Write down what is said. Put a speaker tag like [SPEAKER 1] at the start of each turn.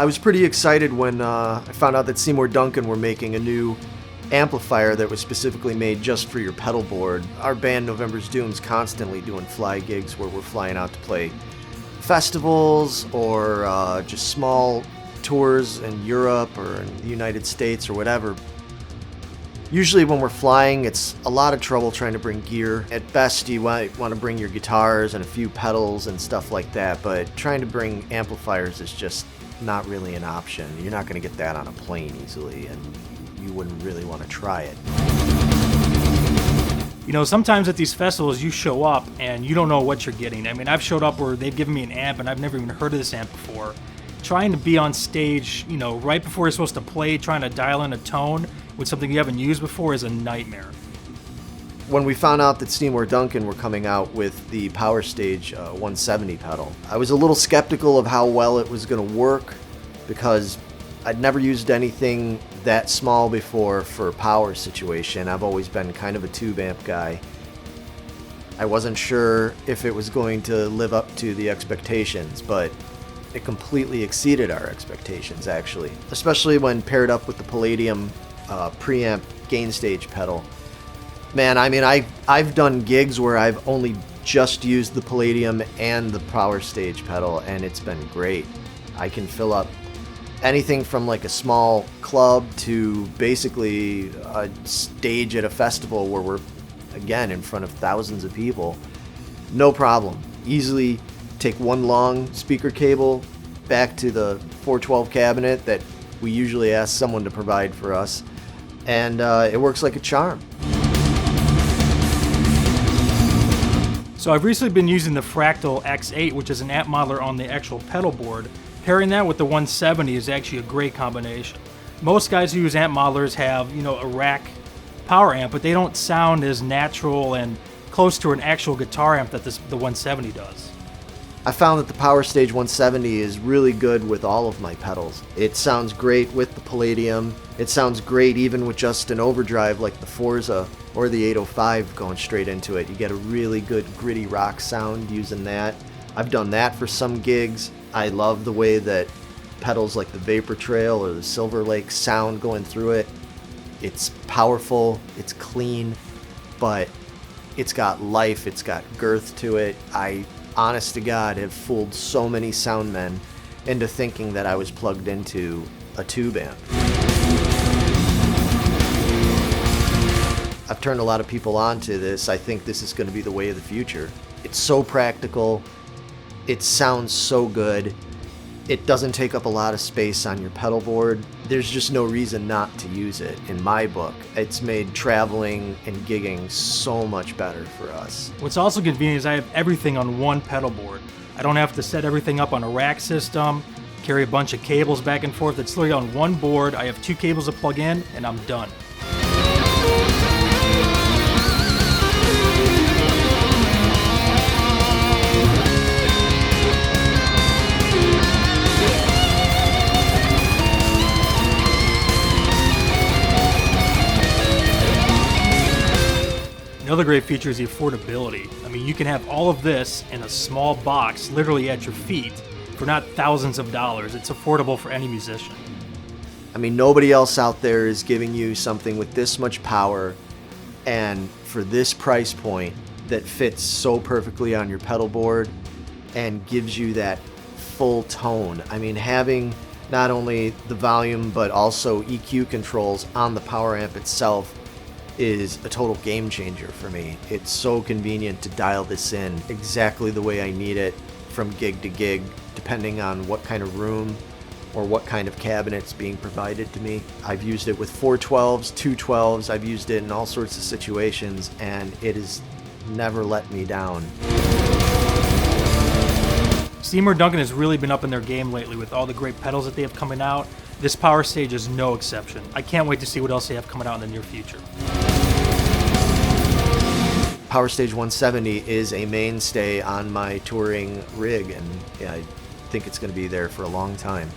[SPEAKER 1] I was pretty excited when I found out that Seymour Duncan were making a new amplifier that was specifically made just for your pedal board. Our band November's Doom's constantly doing fly gigs where we're flying out to play festivals or just small tours in Europe or in the United States or whatever. Usually when we're flying, it's a lot of trouble trying to bring gear. At best, you might want to bring your guitars and a few pedals and stuff like that, but trying to bring amplifiers is just not really an option. You're not going to get that on a plane easily, and you wouldn't really want to try it.
[SPEAKER 2] You know, sometimes at these festivals you show up and you don't know what you're getting. I mean, I've showed up where they've given me an amp and I've never even heard of this amp before. Trying to be on stage, you know, right before you're supposed to play, trying to dial in a tone with something you haven't used before is a nightmare.
[SPEAKER 1] When we found out that Seymour Duncan were coming out with the PowerStage 170 pedal, I was a little skeptical of how well it was going to work because I'd never used anything that small before for a power situation. I've always been kind of a tube amp guy. I wasn't sure if it was going to live up to the expectations, but it completely exceeded our expectations, actually, especially when paired up with the Palladium preamp gain stage pedal. Man, I mean, I've done gigs where I've only just used the Palladium and the PowerStage pedal, and it's been great. I can fill up anything from like a small club to basically a stage at a festival where we're, again, in front of thousands of people. No problem. Easily take one long speaker cable back to the 412 cabinet that we usually ask someone to provide for us, and it works like a charm.
[SPEAKER 2] So I've recently been using the Fractal X8, which is an amp modeler on the actual pedal board. Pairing that with the 170 is actually a great combination. Most guys who use amp modelers have, you know, a rack power amp, but they don't sound as natural and close to an actual guitar amp that the 170 does.
[SPEAKER 1] I found that the PowerStage 170 is really good with all of my pedals. It sounds great with the Palladium. It sounds great even with just an overdrive like the Forza or the 805 going straight into it. You get a really good gritty rock sound using that. I've done that for some gigs. I love the way that pedals like the Vapor Trail or the Silver Lake sound going through it. It's powerful, it's clean, but it's got life, it's got girth to it. I, honest to God, have fooled so many sound men into thinking that I was plugged into a tube amp. I've turned a lot of people on to this. I think this is going to be the way of the future. It's so practical. It sounds so good. It doesn't take up a lot of space on your pedal board. There's just no reason not to use it, in my book. It's made traveling and gigging so much better for us.
[SPEAKER 2] What's also convenient is I have everything on one pedal board. I don't have to set everything up on a rack system, carry a bunch of cables back and forth. It's literally on one board. I have two cables to plug in, and I'm done. Another great feature is the affordability. I mean, you can have all of this in a small box, literally at your feet, for not thousands of dollars. It's affordable for any musician.
[SPEAKER 1] I mean, nobody else out there is giving you something with this much power and for this price point that fits so perfectly on your pedal board and gives you that full tone. I mean, having not only the volume but also EQ controls on the power amp itself is a total game changer for me. It's so convenient to dial this in exactly the way I need it from gig to gig, depending on what kind of room or what kind of cabinet's being provided to me. I've used it with 412s, 212s, I've used it in all sorts of situations, and it has never let me down.
[SPEAKER 2] Seymour Duncan has really been up in their game lately with all the great pedals that they have coming out. This PowerStage is no exception. I can't wait to see what else they have coming out in the near future.
[SPEAKER 1] PowerStage 170 is a mainstay on my touring rig, and yeah, I think it's going to be there for a long time.